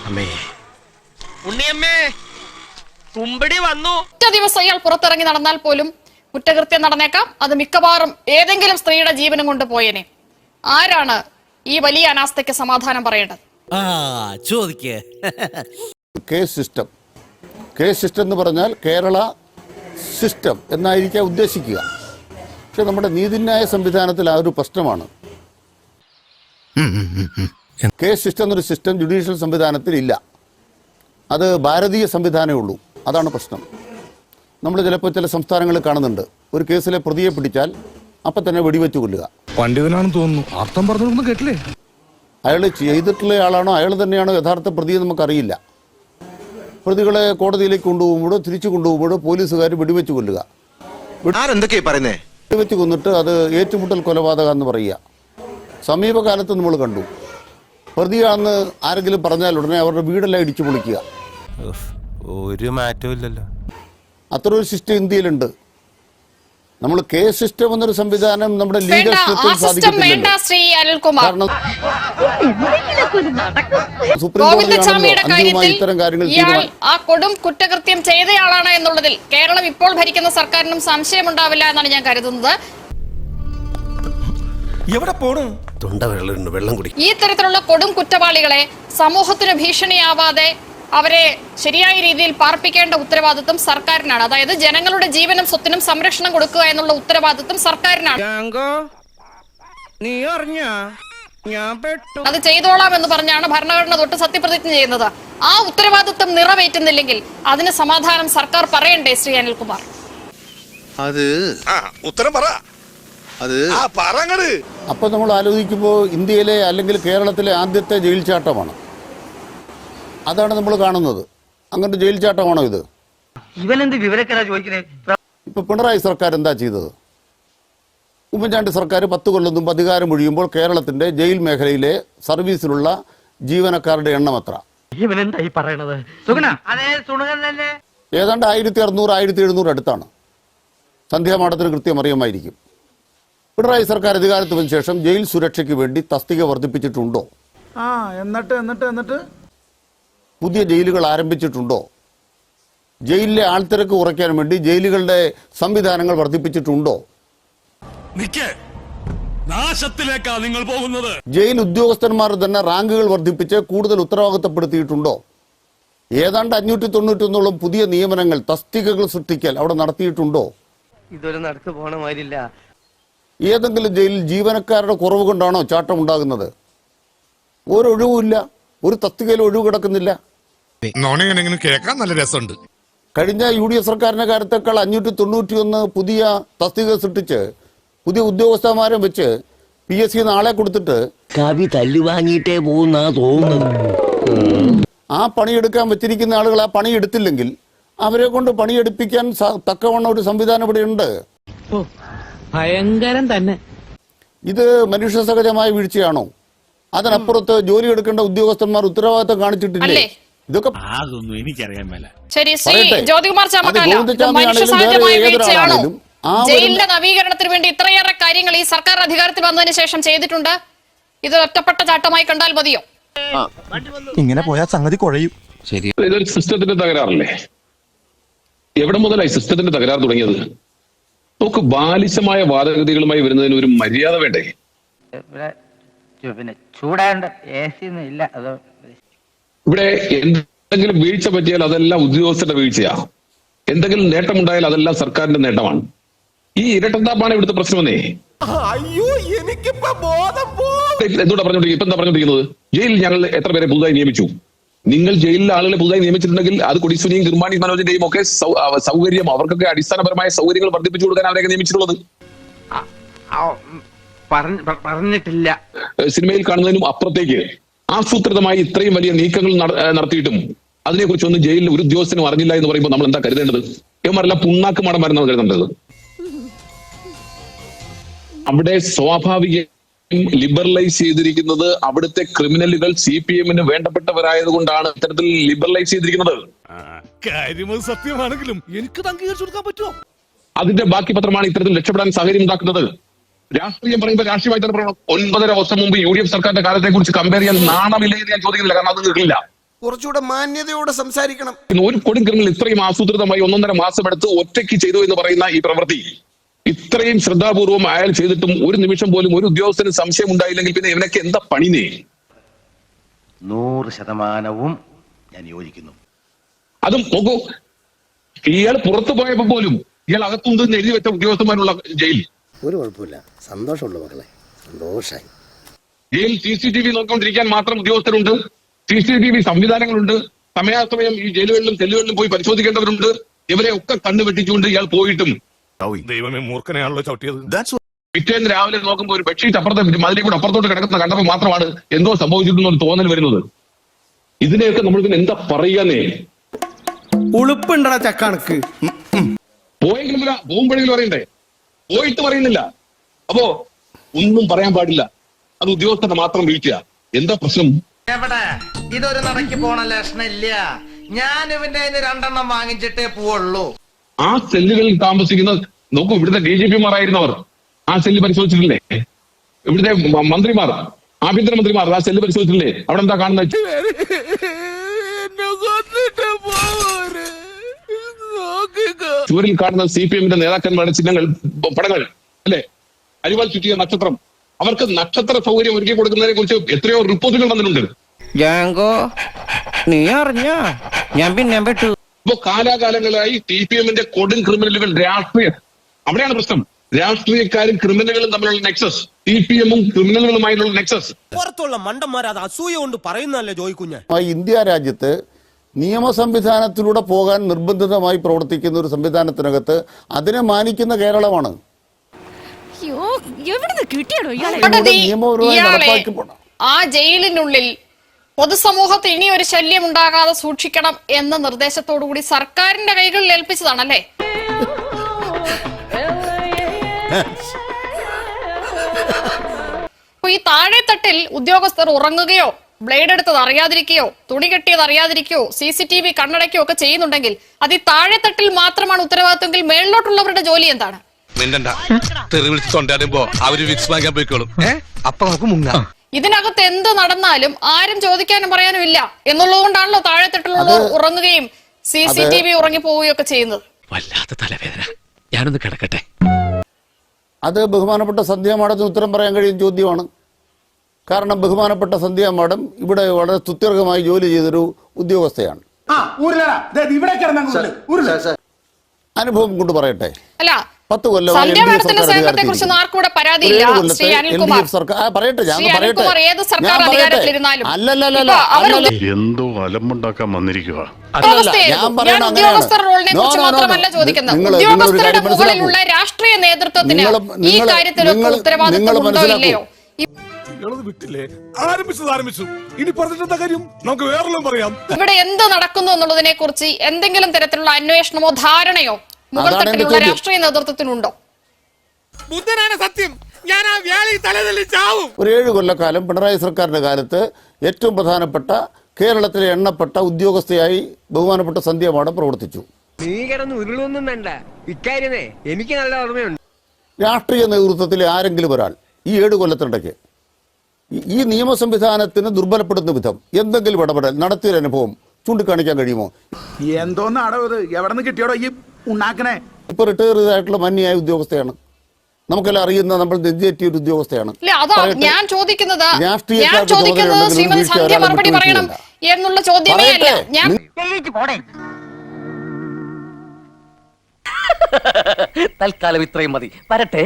ഉണ്ണിയമ്മേ കുമ്പടി വന്നു. ഒറ്റ ദിവസം ഇയാൾ പുറത്തിറങ്ങി നടന്നാൽ പോലും കുറ്റകൃത്യം നടന്നേക്കാം. അത് മിക്കവാറും ഏതെങ്കിലും സ്ത്രീയുടെ ജീവനും കൊണ്ട് പോയേനെ. ആരാണ് ഈ വലിയ അനാസ്ഥയ്ക്ക് സമാധാനം പറയേണ്ടത്? കേസ് സിസ്റ്റം എന്ന് പറഞ്ഞാൽ കേരള സിസ്റ്റം എന്നായിരിക്കാം ഉദ്ദേശിക്കുക. പക്ഷെ നമ്മുടെ നീതിന്യായ സംവിധാനത്തിൽ ആ ഒരു പ്രശ്നമാണ്. കേസ് സിസ്റ്റം എന്നൊരു സിസ്റ്റം ജുഡീഷ്യൽ സംവിധാനത്തിൽ ഇല്ല. അത് ഭാരതീയ സംവിധാനമേ ഉള്ളൂ. അതാണ് പ്രശ്നം. നമ്മൾ ചിലപ്പോൾ ചില സംസ്ഥാനങ്ങളിൽ കാണുന്നുണ്ട്, ഒരു കേസിലെ പ്രതിയെ പിടിച്ചാൽ അപ്പം തന്നെ വെടിവെച്ച് കൊല്ലുക. പണ്ഡിതനാണെന്ന് തോന്നുന്നു, അർത്ഥം പറഞ്ഞു കേട്ടില്ലേ? അയാൾ ചെയ്തിട്ടുള്ള ആളാണോ അയാൾ തന്നെയാണോ യഥാർത്ഥ പ്രതിയെ നമുക്കറിയില്ല. പ്രതികളെ കോടതിയിലേക്ക് കൊണ്ടുപോകുമ്പോഴോ തിരിച്ചു കൊണ്ടുപോകുമ്പോഴോ പോലീസുകാർ വെടിവെച്ച് കൊല്ലുക. വെടിവെച്ച് കൊന്നിട്ട് അത് ഏറ്റുമുട്ടൽ കൊലപാതകം എന്ന് പറയുക. സമീപകാലത്ത് നമ്മൾ കണ്ടു, പ്രതിയാണെന്ന് ആരെങ്കിലും പറഞ്ഞാൽ ഉടനെ അവരുടെ വീടെല്ലാം ഇടിച്ചു പൊളിക്കുക. ഒരു മാറ്റവും ഇല്ലല്ലോ. അത്ര ഒരു സിസ്റ്റം ഇന്ത്യയിലുണ്ട്. നമ്മൾ കേസ് സിസ്റ്റം എന്നൊരു സംവിധാനം നമ്മുടെ ലീഗൽ സിസ്റ്റത്തിൽ സാധിക്കത്തില്ലല്ലോ. കാരണം ഗോവിന്ദസ്വാമിയുടെ കാര്യത്തിൽ ഇയാൾ ആ കൊടും കുറ്റകൃത്യം ചെയ്തയാളാണ് എന്നുള്ളതിൽ കേരളം ഇപ്പോൾ ഭരിക്കുന്ന സർക്കാരിനും സംശയമുണ്ടാവില്ല എന്നാണ് ഞാൻ കരുതുന്നത്. എവിടെ പോണു? ഈ തരത്തിലുള്ള കൊടും കുറ്റവാളികളെ സമൂഹത്തിന് ഭീഷണിയാവാതെ അവരെ ശരിയായ രീതിയിൽ പാർപ്പിക്കേണ്ട ഉത്തരവാദിത്വം സർക്കാരിനാണ്. അതായത് ജനങ്ങളുടെ ജീവനും സ്വത്തിനും സംരക്ഷണം കൊടുക്കുക എന്നുള്ള ഉത്തരവാദിത്വം സർക്കാരിനാണ്. അത് ചെയ്തോളാം എന്ന് പറഞ്ഞാണ് ഭരണഘടന തൊട്ട് സത്യപ്രതിജ്ഞ ചെയ്യുന്നത്. ആ ഉത്തരവാദിത്വം നിറവേറ്റുന്നില്ലെങ്കിൽ അതിന് സമാധാനം സർക്കാർ പറയണ്ടേ? ശ്രീ അനിൽകുമാർ, അത് ഉത്തരം പറ. അപ്പൊ നമ്മൾ ആലോചിക്കുമ്പോൾ ഇന്ത്യയിലെ അല്ലെങ്കിൽ കേരളത്തിലെ ആദ്യത്തെ ജയിൽ ചാട്ടമാണ്. അതാണ് നമ്മൾ കാണുന്നത്. അങ്ങനത്തെ ജയിൽ ചാട്ടമാണോ ഇത്? ഇപ്പൊ പിണറായി സർക്കാർ എന്താ ചെയ്തത്? ഉമ്മൻചാണ്ടി സർക്കാർ 10 കൊല്ലം മുമ്പ് അധികാരം ഒഴിയുമ്പോൾ കേരളത്തിന്റെ ജയിൽ മേഖലയിലെ സർവീസിലുള്ള ജീവനക്കാരുടെ എണ്ണം എത്ര? ഏതാണ്ട് 1600-1700 അടുത്താണ്. സന്ധ്യാമാടത്തിന് കൃത്യം അറിയാമായിരിക്കും. പിണറായി സർക്കാർ അധികാരത്തിൽ വന്ന ശേഷം ജയിൽ സുരക്ഷയ്ക്ക് വേണ്ടി തസ്തിക വർദ്ധിപ്പിച്ചിട്ടുണ്ടോ? എന്നിട്ട് പുതിയ ജയിലുകൾ ആരംഭിച്ചിട്ടുണ്ടോ? ജയിലിലെ ആൾത്തിരക്ക് കുറയ്ക്കാൻ വേണ്ടി ജയിലുകളുടെ സംവിധാനങ്ങൾ വർദ്ധിപ്പിച്ചിട്ടുണ്ടോ? നിങ്ങൾ പോകുന്നത് ജയിൽ ഉദ്യോഗസ്ഥന്മാർ തന്നെ റാങ്കുകൾ വർദ്ധിപ്പിച്ച് കൂടുതൽ ഉത്തരവാദിത്തപ്പെടുത്തിയിട്ടുണ്ടോ? ഏതാണ്ട് 591 പുതിയ നിയമനങ്ങൾ, തസ്തികകൾ സൃഷ്ടിക്കൽ അവിടെ നടത്തിയിട്ടുണ്ടോ? ഇതൊരു നടക്ക് പോണ മാതിരില്ല. ഏതെങ്കിലും ജയിലിൽ ജീവനക്കാരുടെ കുറവ് കൊണ്ടാണോ ചാട്ടം ഉണ്ടാകുന്നത്? ഒരൊഴിവുമില്ല, ഒരു തസ്തികയിൽ ഒഴിവ് കിടക്കുന്നില്ല. കേൾക്കാൻ നല്ല രസമുണ്ട്. കഴിഞ്ഞ UDF സർക്കാരിന്റെ കാലത്തേക്കാൾ 591 പുതിയ തസ്തിക സൃഷ്ടിച്ച് പുതിയ ഉദ്യോഗസ്ഥന്മാരെ വെച്ച് PSC ആളെ കൊടുത്തിട്ട് കവി തല്ലുവാങ്ങിയിട്ടേ പോകുന്നാ തോന്നുന്നത്. ആ പണിയെടുക്കാൻ വെച്ചിരിക്കുന്ന ആളുകൾ ആ പണി എടുത്തില്ലെങ്കിൽ അവരെ കൊണ്ട് പണിയെടുപ്പിക്കാൻ തക്കവണ്ണം ഒരു സംവിധാനം ഇവിടെ ഉണ്ട്. ഭയങ്കരം തന്നെ. ഇത് മനുഷ്യ സഹജമായ വീഴ്ചയാണോ? അതിനപ്പുറത്ത് ജോലി എടുക്കേണ്ട ഉദ്യോഗസ്ഥന്മാർ ഉത്തരവാദിത്തം കാണിച്ചിട്ടില്ലേ? ഇതൊക്കെ അതൊന്നും എനിക്കറിയാൻ മേല. ശരി, ശ്രീ ജ്യോതികുമാർ ചാമക്കാല, മനുഷ്യ സഹജമായ വീഴ്ചയാണോ? ജയിലിന്റെ നവീകരണത്തിന് വേണ്ടി ഇത്രയേറെ കാര്യങ്ങൾ ഈ സർക്കാർ അധികാരത്തിൽ വന്നതിന് ശേഷം ചെയ്തിട്ടുണ്ട്. ഇത് ഒറ്റപ്പെട്ട ചാട്ടമായി കണ്ടാൽ മതിയോ? ഇങ്ങനെ പോയാൽ സംഗതി കുഴയും. ശരി, ഇതൊരു സിസ്റ്റത്തിന്റെ തകരാറല്ലേ? എവിടെ മുതലായി സിസ്റ്റത്തിന്റെ തകരാറ് തുടങ്ങിയത്? നമുക്ക് ബാലിശമായ വാദഗതികളുമായി വരുന്നതിന് ഒരു മര്യാദ വേണ്ടേ? ഇവിടെ എന്തെങ്കിലും വീഴ്ച പറ്റിയാൽ അതെല്ലാം ഉദ്യോഗസ്ഥരുടെ വീഴ്ചയാ. എന്തെങ്കിലും നേട്ടമുണ്ടായാൽ അതെല്ലാം സർക്കാരിന്റെ നേട്ടമാണ്. ഈ ഇരട്ടത്താപ്പാണ് ഇവിടുത്തെ പ്രശ്നമെന്നേ. എന്തുകൊണ്ടാ പറഞ്ഞോണ്ടിരിക്കുന്നത്? ഇപ്പൊ എന്താ പറഞ്ഞോണ്ടിരിക്കുന്നത്? ജയിലിൽ ഞങ്ങൾ എത്ര പേരെ പുതുതായി നിയമിച്ചു? നിങ്ങൾ ജയിലിലെ ആളുകളെ പുതുതായി നിയമിച്ചിട്ടുണ്ടെങ്കിൽ അത് കൊടിസുനിയും കിർമാണി മനോജിന്റെയും ഒക്കെ സൗകര്യം, അവർക്കൊക്കെ അടിസ്ഥാനപരമായ സൗകര്യങ്ങൾ വർദ്ധിപ്പിച്ചു കൊടുക്കാൻ അവരൊക്കെ നിയമിച്ചിട്ടുള്ളത്. പറഞ്ഞിട്ടില്ല. സിനിമയിൽ കാണുന്നതിനും അപ്പുറത്തേക്ക് ആസൂത്രിതമായി ഇത്രയും വലിയ നീക്കങ്ങൾ നടത്തിയിട്ടും അതിനെക്കുറിച്ചൊന്നും ജയിലിൽ ഒരു ഉദ്യോഗസ്ഥനും അറിഞ്ഞില്ല എന്ന് പറയുമ്പോൾ നമ്മൾ എന്താ കരുതേണ്ടത്? ഇവന്മാരെല്ലാം പുണ്ണാക്ക് മടം വരുന്നതാണ് കരുതേണ്ടത്. അവിടെ സ്വാഭാവിക ലിബറലൈസ് ചെയ്തിരിക്കുന്നത് അവിടുത്തെ ക്രിമിനലുകൾ CPM-ന് വേണ്ടപ്പെട്ടവരായത് കൊണ്ടാണ് ഇത്തരത്തിൽ ലിബറലൈസ് ചെയ്തിരിക്കുന്നത്. സത്യമാണെങ്കിലും എനിക്ക് അംഗീകരിച്ചു കൊടുക്കാൻ പറ്റുമോ? അതിന്റെ ബാക്കി പത്രമാണ് ഇത്തരത്തിൽ രക്ഷപ്പെടാൻ സാഹചര്യം ഉണ്ടാക്കുന്നത്. രാഷ്ട്രീയം പറയുമ്പോൾ രാഷ്ട്രീയമായി തന്നെ പറയണം. 9.5 വർഷം മുമ്പ് UDF സർക്കാരിന്റെ കാലത്തെ കുറിച്ച് കമ്പയർ ചെയ്യാൻ നാണമില്ലേ എന്ന് ഞാൻ ചോദിക്കുന്നില്ല. കാരണം അത് നിൽക്കില്ല. കുറച്ചുകൂടെ മാന്യതയോടെ സംസാരിക്കണം. ഒരു കൊടും ക്രിമിനൽ ഇത്രയും ആസൂത്രിതമായി 1.5 മാസം എടുത്ത് ഒറ്റയ്ക്ക് ചെയ്തു എന്ന് പറയുന്ന ഈ പ്രവൃത്തി ഇത്രയും ശ്രദ്ധാപൂർവം അയാൾ ചെയ്തിട്ടും ഒരു നിമിഷം പോലും ഒരു ഉദ്യോഗസ്ഥന് സംശയം ഉണ്ടായില്ലെങ്കിൽ പിന്നെ ഇവനൊക്കെ എന്താ പണിനേ? 100% ഞാൻ യോജിക്കുന്നു. അതും നോക്കൂ, ഇയാൾ പുറത്തു പോയപ്പോ പോലും ഇയാൾ അകത്തുണ്ടെന്ന് എഴുതി വെച്ച ഉദ്യോഗസ്ഥന്മാരുള്ള ജയിൽ. ഒരു കുഴപ്പമില്ല, സന്തോഷമുള്ളൂ മക്കളെ, സന്തോഷായി. ജയിൽ CCTV നോക്കിക്കൊണ്ടിരിക്കാൻ മാത്രം ഉദ്യോഗസ്ഥരുണ്ട്, CCTV സംവിധാനങ്ങളുണ്ട്, സമയാസമയം ഈ ജയിലുകളിലും സെല്ലുകളിലും പോയി പരിശോധിക്കേണ്ടവരുണ്ട്. ഇവരെ ഒക്കെ കണ്ണു വെട്ടിച്ചുകൊണ്ട് ഇയാൾ പോയിട്ടും ദൈവമേ, മൂർഖനെയാണല്ലോ ചവിട്ടിയത്. പിറ്റേന്ന് രാവിലെ നോക്കുമ്പോൾ ഒരു ബെഡ്ഷീറ്റ് അപ്പുറത്തെ മതിലേ കൂടെ അപ്പുറത്തോട്ട് കിടക്കുന്ന കണ്ടപ്പോൾ മാത്രമാണ് എന്തോ സംഭവിച്ചിട്ടുണ്ടെന്ന് തോന്നൽ വരുന്നത്. ഇതിനെയൊക്കെ നമ്മൾ പിന്നെ എന്താ പറയാന്നേ? ഉളുപ്പുണ്ടടാ ചക്കണക്ക്. പോയെങ്കിലും പോകുമ്പോഴെങ്കിലും പറയണ്ടേ? പോയിട്ട് പറയുന്നില്ല. അപ്പോ ഒന്നും പറയാൻ പാടില്ല. അത് ഉദ്യോഗസ്ഥന്റെ മാത്രം വീഴ്ച. എന്താ പ്രശ്നം? എവിടെ ഇതൊരു നടക്ക് പോണ ലക്ഷണില്ല. ഞാൻ ഇവന്റെ 2 വാങ്ങിച്ചിട്ടേ പോവുള്ളൂ. ആ സെല്ലുകളിൽ താമസിക്കുന്ന നോക്കൂ, ഇവിടുത്തെ DGP-മാരായിരുന്നവർ ആ സെല്ല് പരിശോധിച്ചിട്ടില്ലേ? ഇവിടുത്തെ മന്ത്രിമാർ, ആഭ്യന്തരമന്ത്രിമാർ ആ സെല്ല് പരിശോധിച്ചിട്ടില്ലേ? അവിടെ എന്താ കാണുന്നത്? ചുവരിൽ കാണുന്ന CPM-ന്റെ നേതാക്കന്മാരുടെ ചിഹ്നങ്ങൾ, പടങ്ങൾ അല്ലെ? അരിവാൾ ചുറ്റിയ നക്ഷത്രം. അവർക്ക് നക്ഷത്ര സൗകര്യം ഒരുക്കി കൊടുക്കുന്നതിനെ കുറിച്ച് എത്രയോ റിപ്പോർട്ടുകൾ വന്നിട്ടുണ്ട്. നീ അറിഞ്ഞ ഞാൻ പിന്നെ പെട്ടു. ഇപ്പോ കാലാകാലങ്ങളായി CPM-ന്റെ കൊടും ക്രിമിനലുകൾ അവിടെയാണ് പ്രശ്നം. രാഷ്ട്രീയക്കാരും ക്രിമിനലുകളും തമ്മിലുള്ള നെക്സസ്, CPM-ഉം ക്രിമിനലുകളുമായുള്ള നെക്സസ്. പുറത്തുള്ള മണ്ടന്മാർ അത് അസൂയ കൊണ്ട് പറയുന്നല്ലേ ജോയിക്കുഞ്ഞ്. ഇന്ത്യ രാജ്യത്ത് നിയമ സംവിധാനത്തിലൂടെ പോകാൻ നിർബന്ധിതമായി പ്രവർത്തിക്കുന്ന ഒരു സംവിധാനത്തിനകത്ത് അതിനെ മാനിക്കുന്ന കേരളമാണ്. ആ ജയിലിനുള്ളിൽ പൊതുസമൂഹത്തിൽ ഇനി ഒരു ശല്യം ഉണ്ടാകാതെ സൂക്ഷിക്കണം എന്ന നിർദ്ദേശത്തോടുകൂടി സർക്കാരിന്റെ കൈകളിൽ ഏൽപ്പിച്ചതാണല്ലേ? ഈ താഴെത്തട്ടിൽ ഉദ്യോഗസ്ഥർ ഉറങ്ങുകയോ ബ്ലേഡ് എടുത്തത് അറിയാതിരിക്കുകയോ തുണി കെട്ടിയത് അറിയാതിരിക്കുകയോ CCTV കണ്ണടയ്ക്കുകയോ ഒക്കെ ചെയ്യുന്നുണ്ടെങ്കിൽ അത് ഈ താഴെത്തട്ടിൽ മാത്രമാണ് ഉത്തരവാദിത്വമെങ്കിൽ മേളിലോട്ടുള്ളവരുടെ ജോലി എന്താണ്? ഇതിനകത്ത് എന്ത് നടന്നാലും ആരും ചോദിക്കാനും പറയാനും ഇല്ല എന്നുള്ളതുകൊണ്ടാണല്ലോ താഴെത്തട്ടിലുള്ളവർ ഉറങ്ങുകയും CCTV ഉറങ്ങിപ്പോവുകയും ഒക്കെ ചെയ്യുന്നത്. വല്ലാത്ത തലവേദന, ഞാനൊന്ന് കിടക്കട്ടെ. അത് ബഹുമാനപ്പെട്ട സന്ധ്യ മാഡത്തിന് ഉത്തരം പറയാൻ കഴിയുന്ന ചോദ്യമാണ്. കാരണം ബഹുമാനപ്പെട്ട സന്ധ്യ മാഡം ഇവിടെ വളരെ സ്തുത്യർഹമായി ജോലി ചെയ്തൊരു ഉദ്യോഗസ്ഥയാണ്. അനുഭവം കൊണ്ട് പറയട്ടെ, അല്ല 10 കൊല്ലം സന്ധ്യ മാഡത്തിന്റെ സേവനത്തെ കുറിച്ച് ആർക്കൂടെ പരാതിയില്ല. ശ്രീ അനിൽകുമാർ, സർക്കാർ അധികാരത്തിലിരുന്നാലും എന്തോ അലമ്പുണ്ടാക്കാൻ വന്നിരിക്കുക. ഞാൻ ഉദ്യോഗസ്ഥർ റോളിനെ കുറിച്ച് മാത്രമല്ല ചോദിക്കുന്നത്. ഉദ്യോഗസ്ഥരുടെ മുകളിലുള്ള രാഷ്ട്രീയ നേതൃത്വത്തിന് ഈ കാര്യത്തിലൊക്കെ ഉത്തരവാദിത്വമുണ്ടോ ഇല്ലയോ? ഇവിടെ എന്ത് നടക്കുന്നു എന്നുള്ളതിനെ കുറിച്ച് എന്തെങ്കിലും തരത്തിലുള്ള അന്വേഷണമോ ധാരണയോ മുകൾ തട്ടിലുള്ള രാഷ്ട്രീയ നേതൃത്വത്തിനുണ്ടോ? ബുദ്ധനാണ് സത്യം. ഞാൻ ആ വ്യാളി തലതല്ലി ചാവും. ഒരു 7 കൊല്ലക്കാലം പിണറായി സർക്കാരിന്റെ കാലത്ത് ഏറ്റവും പ്രധാനപ്പെട്ട കേരളത്തിലെ എണ്ണപ്പെട്ട ഉദ്യോഗസ്ഥയായി ബഹുമാനപ്പെട്ട സന്ധ്യ മാഡം പ്രവർത്തിച്ചു. നീ കിടന്ന് ഉരുളൊന്നും വേണ്ട, ഇക്കാര്യമേ എനിക്ക് നല്ല ഓർമ്മയുണ്ട്. രാഷ്ട്രീയ നേതൃത്വത്തിലെ ആരെങ്കിലും ഒരാൾ ഈ 7 കൊല്ലത്തിനിടയ്ക്ക് ഈ നിയമ സംവിധാനത്തിന് ദുർബലപ്പെടുന്ന വിധം എന്തെങ്കിലും ഇടപെടൽ നടത്തിയൊരു അനുഭവം ചൂണ്ടിക്കാണിക്കാൻ കഴിയുമോ? എന്തോന്നാടോ ഇത്? എവിടെ നിന്ന് കിട്ടിയോടോ ഈ ഉണ്ടാക്കണേ? ഇപ്പൊ റിട്ടയർ ചെയ്തായിട്ടുള്ള മാന്യയായ ഉദ്യോഗസ്ഥയാണ്, നമുക്കെല്ലാം അറിയുന്ന നമ്മൾ നെഞ്ചേറ്റിയ ഒരു ഉദ്യോഗസ്ഥയാണ്. ഞാൻ ചോദിക്കുന്നത് ശ്രീമതി സന്ധ്യ മറുപടി പറയണം എന്നുള്ള ചോദ്യമേ അല്ല. ഞാൻ തൽക്കാലം ഇത്രയും മതി, വരട്ടെ.